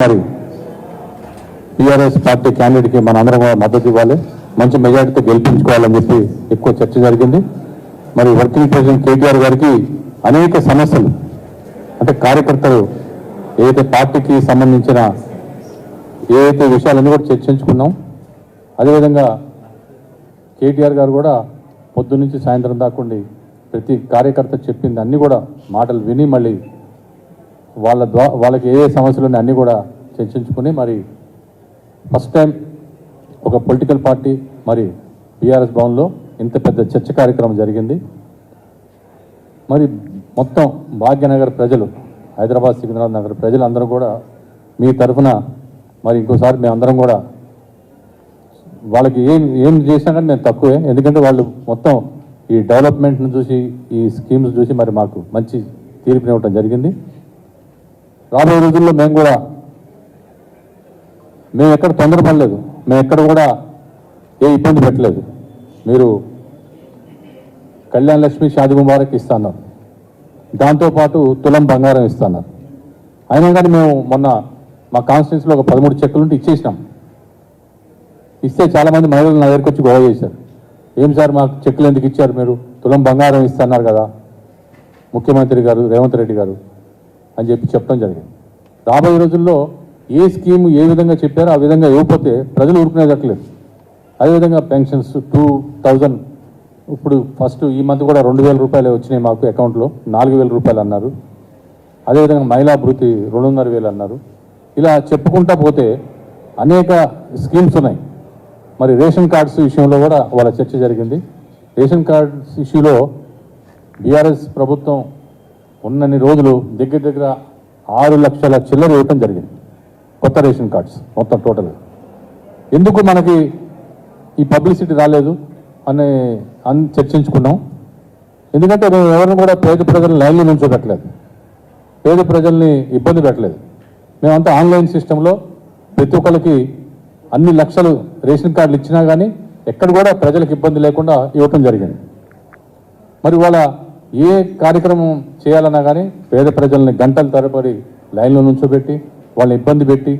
మరి TRS party క్యాండిడేట్కి మన అందరం మద్దతు ఇవ్వాలి, మంచి మెజారిటీతో గెలిపించుకోవాలని చెప్పి ఎక్కువ చర్చ జరిగింది. మరి వర్కింగ్ ప్రెసిడెంట్ కేటీఆర్ గారికి అనేక సమస్యలు అంటే కార్యకర్తలు ఏదైతే పార్టీకి సంబంధించిన ఏదైతే విషయాలన్నీ కూడా చర్చించుకున్నాం. అదేవిధంగా కేటీఆర్ గారు కూడా పొద్దు నుంచి సాయంత్రం దాకుండి ప్రతి కార్యకర్త చెప్పింది అన్నీ కూడా మాటలు విని మళ్ళీ వాళ్ళకి ఏ సమస్యలు ఉన్నాయి అన్నీ కూడా చర్చించుకుని మరి ఫస్ట్ టైం ఒక పొలిటికల్ పార్టీ మరి బీఆర్ఎస్ భవన్లో ఇంత పెద్ద చర్చ కార్యక్రమం జరిగింది. మరి మొత్తం భాగ్యనగర్ ప్రజలు, హైదరాబాద్ సికింద్రాబాద్ నగర్ ప్రజలందరూ కూడా మీ తరఫున మరి ఇంకోసారి మేమందరం కూడా వాళ్ళకి ఏం చేసినా కానీ మేము తక్కువే, ఎందుకంటే వాళ్ళు మొత్తం ఈ డెవలప్మెంట్ను చూసి ఈ స్కీమ్స్ చూసి మరి మాకు మంచి తీర్పునివ్వటం జరిగింది. రాబోయే రోజుల్లో మేము ఎక్కడ తొందరపడలేదు, మేము ఎక్కడ కూడా ఏ ఇబ్బంది పెట్టలేదు. మీరు కళ్యాణ్ లక్ష్మి షాదీ ముబారక్ ఇస్తున్నారు, దాంతోపాటు తులం బంగారం ఇస్తున్నారు. అయినా కానీ మేము మొన్న మా కాన్స్టిట్యూన్సీలో ఒక 13 చెక్కులు ఉంటే ఇచ్చేసినాం. ఇస్తే చాలామంది మహిళలు నా దగ్గరికి వచ్చి గొడవ చేశారు, ఏం సార్ మాకు చెక్కులు ఎందుకు ఇచ్చారు, మీరు తులం బంగారం ఇస్తున్నారు కదా ముఖ్యమంత్రి గారు రేవంత్ రెడ్డి గారు అని చెప్పి చెప్పడం జరిగింది. రాబోయే రోజుల్లో ఏ స్కీమ్ ఏ విధంగా చెప్పారో ఆ విధంగా ఇవ్వకపోతే ప్రజలు ఊరుకునేదట్లేదు. అదేవిధంగా పెన్షన్స్ 2000 ఇప్పుడు ఫస్ట్ ఈ మంత్ కూడా 2000 రూపాయలు వచ్చినాయి మాకు అకౌంట్లో, 4000 రూపాయలు అన్నారు. అదేవిధంగా మహిళా భృతి 2500 అన్నారు. ఇలా చెప్పుకుంటా పోతే అనేక స్కీమ్స్ ఉన్నాయి. మరి రేషన్ కార్డ్స్ విషయంలో కూడా వాళ్ళ చర్చ జరిగింది. రేషన్ కార్డ్స్ ఇష్యూలో బీఆర్ఎస్ ప్రభుత్వం ఉన్నన్ని రోజులు దగ్గర 6 లక్షల చిల్లర ఇవ్వటం జరిగింది కొత్త రేషన్ కార్డ్స్ మొత్తం టోటల్. ఎందుకు మనకి ఈ పబ్లిసిటీ రాలేదు అని చర్చించుకున్నాం. ఎందుకంటే మేము ఎవరిని కూడా పేద ప్రజలను లైన్లో నుంచోబెట్టలేదు, పేద ప్రజల్ని ఇబ్బంది పెట్టలేదు. మేమంతా ఆన్లైన్ సిస్టంలో ప్రతి ఒక్కరికి అన్ని లక్షలు రేషన్ కార్డులు ఇచ్చినా కానీ ఎక్కడ కూడా ప్రజలకు ఇబ్బంది లేకుండా ఇవ్వటం జరిగింది. మరి వాళ్ళ ఏ కార్యక్రమం చేయాలన్నా కానీ పేద ప్రజల్ని గంటల తరబడి లైన్లో నుంచోబెట్టి వాళ్ళని ఇబ్బంది పెట్టి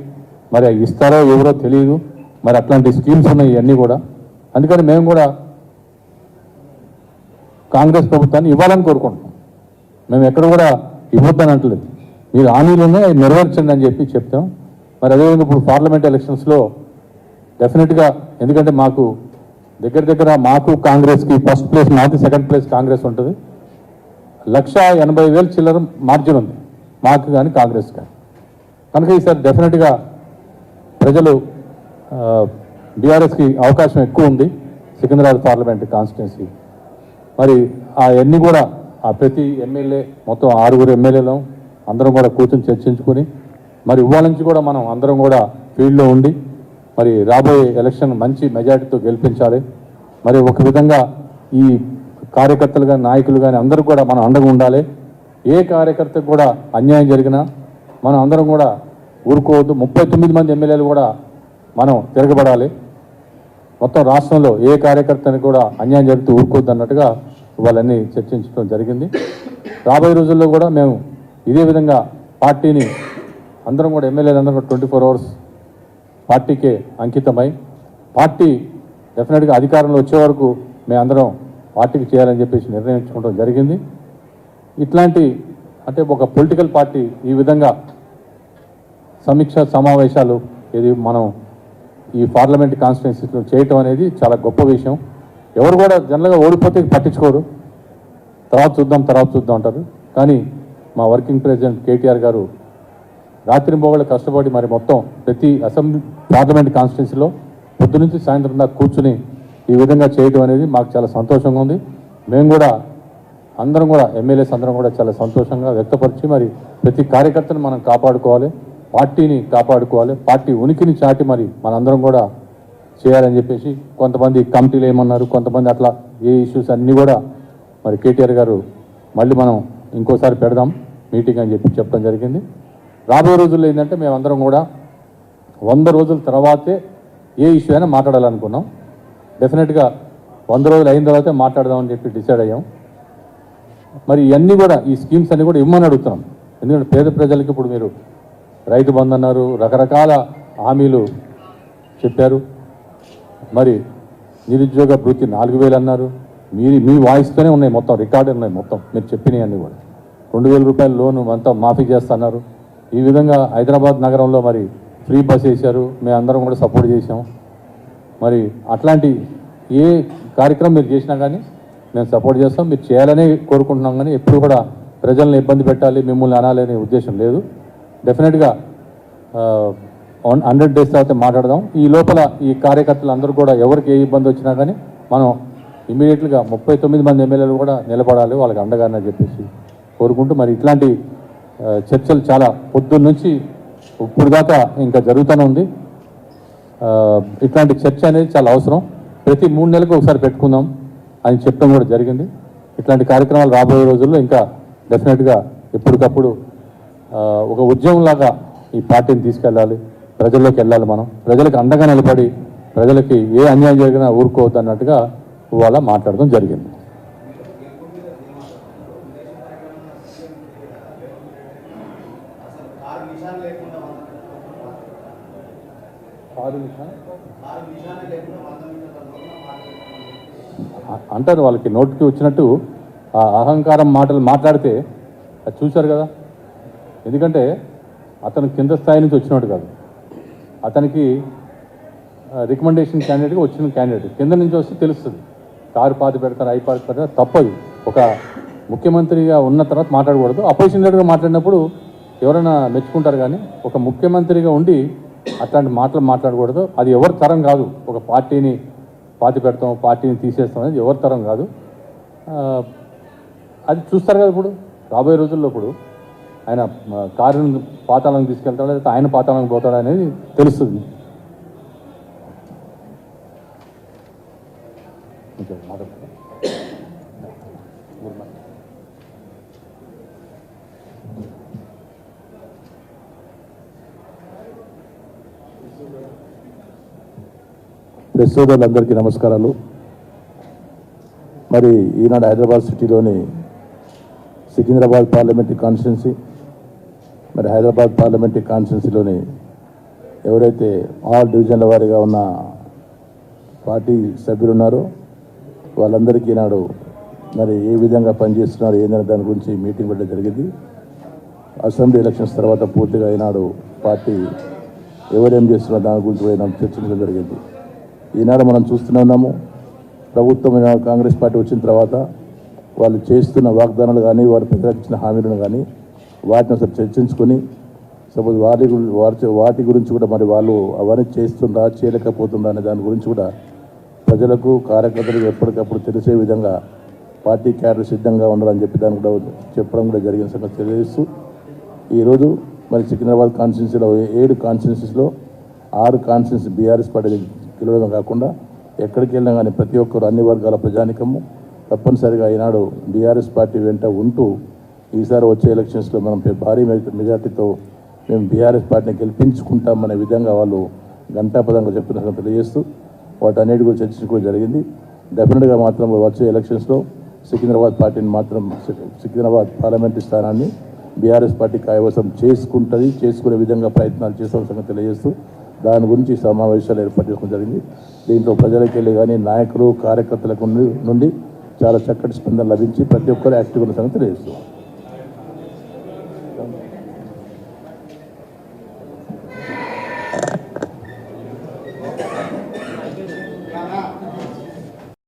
మరి ఇస్తారో ఎవరో తెలియదు. మరి అట్లాంటి స్కీమ్స్ ఉన్నాయి ఇవన్నీ కూడా. అందుకని మేము కూడా కాంగ్రెస్ ప్రభుత్వాన్ని ఇవ్వాలని కోరుకుంటున్నాం. మేము ఎక్కడ కూడా ఇవ్వద్దని అంటలేదు, మీరు హామీలోనే నెరవేర్చండి అని చెప్పి చెప్తాం. మరి అదేవిధంగా ఇప్పుడు పార్లమెంట్ ఎలక్షన్స్లో డెఫినెట్గా, ఎందుకంటే మాకు దగ్గర మాకు కాంగ్రెస్కి ఫస్ట్ ప్లేస్ మాకు, సెకండ్ ప్లేస్ కాంగ్రెస్ ఉంటుంది. 180,000 చిల్లర మార్జిన్ ఉంది మాకు కానీ కాంగ్రెస్ కానీ. కనుక ఈసారి డెఫినెట్గా ప్రజలు బీఆర్ఎస్కి అవకాశం ఎక్కువ ఉంది సికింద్రాబాద్ పార్లమెంట్ కాన్స్టిట్యున్సీ. మరి అవన్నీ కూడా ప్రతి ఎమ్మెల్యే మొత్తం 6 ఎమ్మెల్యేలు అందరం కూడా కూర్చొని చర్చించుకొని మరి ఇవాళ నుంచి కూడా మనం అందరం కూడా ఫీల్డ్లో ఉండి మరి రాబోయే ఎలక్షన్ మంచి మెజారిటీతో గెలిపించాలి. మరి ఒక విధంగా ఈ కార్యకర్తలు కానీ నాయకులు కానీ అందరూ కూడా మనం అండగా ఉండాలి. ఏ కార్యకర్తకు కూడా అన్యాయం జరిగినా మనం అందరం కూడా ఊరుకోవద్దు. 39 మంది ఎమ్మెల్యేలు కూడా మనం తిరగబడాలి. మొత్తం రాష్ట్రంలో ఏ కార్యకర్తని కూడా అన్యాయం జరిగితే ఊరుకోవద్దు అన్నట్టుగా వాళ్ళన్నీ చర్చించడం జరిగింది. రాబోయే రోజుల్లో కూడా మేము ఇదే విధంగా పార్టీని అందరం కూడా ఎమ్మెల్యేలు అందరం కూడా 24 hours పార్టీకే అంకితమై పార్టీ డెఫినెట్గా అధికారంలో వచ్చే వరకు మేమందరం పార్టీకి చేయాలని చెప్పేసి నిర్ణయించుకోవడం జరిగింది. ఇట్లాంటి అంటే ఒక పొలిటికల్ పార్టీ ఈ విధంగా సమీక్ష సమావేశాలు ఇది మనం ఈ పార్లమెంట్ కాన్స్టిట్యున్సీలో చేయటం అనేది చాలా గొప్ప విషయం. ఎవరు కూడా జనరల్గా ఓడిపోతే పట్టించుకోరు, తర్వాత చూద్దాం అంటారు. కానీ మా వర్కింగ్ ప్రెసిడెంట్ కేటీఆర్ గారు రాత్రింబోగళ్ళు కష్టపడి మరి మొత్తం ప్రతి అసెంబ్లీ పార్లమెంట్ కాన్స్టిట్యున్సీలో పొద్దు నుంచి సాయంత్రం దాకా కూర్చుని ఈ విధంగా చేయడం అనేది మాకు చాలా సంతోషంగా ఉంది. మేము కూడా అందరం కూడా ఎమ్మెల్యేస్ అందరం కూడా చాలా సంతోషంగా వ్యక్తపరిచి మరి ప్రతి కార్యకర్తను మనం కాపాడుకోవాలి, పార్టీని కాపాడుకోవాలి, పార్టీ ఉనికిని చాటి మరి మనందరం కూడా చేయాలని చెప్పేసి కొంతమంది కమిటీలు ఏమన్నారు, కొంతమంది అట్లా ఏ ఇష్యూస్ అన్నీ కూడా మరి కేటీఆర్ గారు మళ్ళీ మనం ఇంకోసారి పెడదాం మీటింగ్ అని చెప్పి చెప్పడం జరిగింది. రాబోయే రోజుల్లో ఏంటంటే మేమందరం కూడా 100 రోజుల తర్వాతే ఏ ఇష్యూ అయినా మాట్లాడాలనుకున్నాం. డెఫినెట్గా 100 రోజులు అయిన తర్వాతే మాట్లాడదామని చెప్పి డిసైడ్ అయ్యాం. మరి ఇవన్నీ కూడా ఈ స్కీమ్స్ అన్నీ కూడా ఇవ్వమని అడుగుతున్నాం. ఎందుకంటే పేద ప్రజలకి ఇప్పుడు మీరు రైతు బంధు అన్నారు, రకరకాల హామీలు చెప్పారు. మరి నిరుద్యోగ భృతి 4,000 అన్నారు. మీ వాయిస్తోనే ఉన్నాయి, మొత్తం రికార్డు ఉన్నాయి, మొత్తం మీరు చెప్పినవి అన్నీ కూడా. 2,000 రూపాయల లోను అంతా మాఫీ చేస్తున్నారు. ఈ విధంగా హైదరాబాద్ నగరంలో మరి ఫ్రీ బస్ వేశారు, మేము అందరం కూడా సపోర్ట్ చేసాం. మరి అట్లాంటి ఏ కార్యక్రమం మీరు చేసినా కానీ మేము సపోర్ట్ చేస్తాం, మీరు చేయాలని కోరుకుంటున్నాం. కానీ ఎప్పుడు కూడా ప్రజల్ని ఇబ్బంది పెట్టాలి, మిమ్మల్ని అనాలనే ఉద్దేశం లేదు. డెఫినెట్గా 100 డేస్ తర్వాత మాట్లాడదాం. ఈ లోపల ఈ కార్యకర్తలు అందరూ కూడా ఎవరికి ఏ ఇబ్బంది వచ్చినా కానీ మనం ఇమీడియట్గా 39 మంది ఎమ్మెల్యేలు కూడా నిలబడాలి వాళ్ళకి అండగానే చెప్పేసి కోరుకుంటూ, మరి ఇట్లాంటి చర్చలు చాలా పొద్దున్న నుంచి ఇప్పుడు దాకా ఇంకా జరుగుతూనే ఉంది. ఇట్లాంటి చర్చ అనేది చాలా అవసరం. ప్రతి 3 నెలలకు ఒకసారి పెట్టుకుందాం అని చెప్పడం కూడా జరిగింది. ఇట్లాంటి కార్యక్రమాలు రాబోయే రోజుల్లో ఇంకా డెఫినెట్గా ఎప్పటికప్పుడు ఒక ఉద్యమంలాగా ఈ పార్టీని తీసుకెళ్ళాలి, ప్రజల్లోకి వెళ్ళాలి. మనం ప్రజలకు అండగా నిలబడి ప్రజలకి ఏ అన్యాయం జరిగినా ఊరుకోవద్దు అన్నట్టుగా ఇవాళ మాట్లాడడం జరిగింది. అంటారు వాళ్ళకి నోటికి వచ్చినట్టు ఆ అహంకారం మాటలు మాట్లాడితే అది చూశారు కదా. ఎందుకంటే అతను కింద స్థాయి నుంచి వచ్చినట్టు కాదు, అతనికి రికమెండేషన్ క్యాండిడేట్గా వచ్చిన క్యాండిడేట్ కింద నుంచి వస్తే తెలుస్తుంది. కారు పాతి పెడతారు, అయి పాతి పెడతారు, తప్పదు. ఒక ముఖ్యమంత్రిగా ఉన్న తర్వాత మాట్లాడకూడదు. అపోజిషన్ లీడర్గా మాట్లాడినప్పుడు ఎవరైనా మెచ్చుకుంటారు, కానీ ఒక ముఖ్యమంత్రిగా ఉండి అట్లాంటి మాటలు మాట్లాడకూడదు. అది ఎవరి తరం కాదు. ఒక పార్టీని పాతి పెడతాం, పార్టీని తీసేస్తాం అనేది ఎవరి తరం కాదు. అది చూస్తారు కదా ఇప్పుడు రాబోయే రోజుల్లో. ఇప్పుడు ఆయన కారుని పాతాళానికి తీసుకెళ్తాడా లేకపోతే ఆయన పాతాళానికి పోతాడా అనేది తెలుస్తుంది. ప్రెస్ సోదరులందరికీ నమస్కారాలు. మరి ఈనాడు హైదరాబాద్ సిటీలోని సికింద్రాబాద్ పార్లమెంటరీ కాన్స్టిట్యున్సీ, మరి హైదరాబాద్ పార్లమెంటరీ కాన్స్టిట్యున్సీలోని ఎవరైతే ఆల్ డివిజన్ల వారీగా ఉన్న పార్టీ సభ్యులు ఉన్నారో వాళ్ళందరికీ ఈనాడు మరి ఏ విధంగా పనిచేస్తున్నారు ఏందనే దాని గురించి మీటింగ్ పెట్టడం జరిగింది. అసెంబ్లీ ఎలక్షన్స్ తర్వాత పూర్తిగా ఈనాడు పార్టీ ఎవరేం చేస్తున్నారు దాని గురించి ఈనాడు చర్చించడం జరిగింది. ఈనాడు మనం చూస్తూనే ఉన్నాము, ప్రభుత్వం కాంగ్రెస్ పార్టీ వచ్చిన తర్వాత వాళ్ళు చేస్తున్న వాగ్దానాలు కానీ వారు ప్రజలకు ఇచ్చిన హామీలను కానీ వాటిని అసలు చర్చించుకొని సపోజ్ వాటి గురించి కూడా మరి వాళ్ళు అవన్నీ చేస్తుందా చేయలేకపోతుందా అనే దాని గురించి కూడా ప్రజలకు కార్యకర్తలకు ఎప్పటికప్పుడు తెలిసే విధంగా పార్టీ క్యాడర్ సిద్ధంగా ఉండాలని చెప్పి దాన్ని కూడా చెప్పడం కూడా జరిగిన సంగతి తెలియజేస్తూ, ఈరోజు మరి సికింద్రాబాద్ కాన్స్టిట్యున్సీలో 7 కాన్స్టిట్యున్సీస్లో 6 కాన్స్టిట్యున్సీ బీఆర్ఎస్ పార్టీ గెలవడం కాకుండా ఎక్కడికి వెళ్ళినా కానీ ప్రతి ఒక్కరు అన్ని వర్గాల ప్రజానికము తప్పనిసరిగా ఈనాడు బీఆర్ఎస్ పార్టీ వెంట ఉంటూ ఈసారి వచ్చే ఎలక్షన్స్లో మనం భారీ మెజార్టీతో మేము బీఆర్ఎస్ పార్టీని గెలిపించుకుంటామనే విధంగా వాళ్ళు ఘంటాపదంగా చెప్తున్న తెలియజేస్తూ వాటన్నిటి గురించి చర్చించుకోవడం జరిగింది. డెఫినెట్గా మాత్రం వచ్చే ఎలక్షన్స్లో సికింద్రాబాద్ పార్టీని మాత్రం సికింద్రాబాద్ పార్లమెంటరీ స్థానాన్ని బీఆర్ఎస్ పార్టీ కైవసం చేసుకునే విధంగా ప్రయత్నాలు చేస్తామని సంగతి తెలియజేస్తూ దాని గురించి సమావేశాలు ఏర్పాటు చేసుకోవడం జరిగింది. దీంట్లో ప్రజలకు వెళ్ళి కానీ నాయకులు కార్యకర్తలకు నుండి చాలా చక్కటి స్పందన లభించి ప్రతి ఒక్కరు యాక్టివ్ ఉన్న సంగతి తెలియజేస్తూ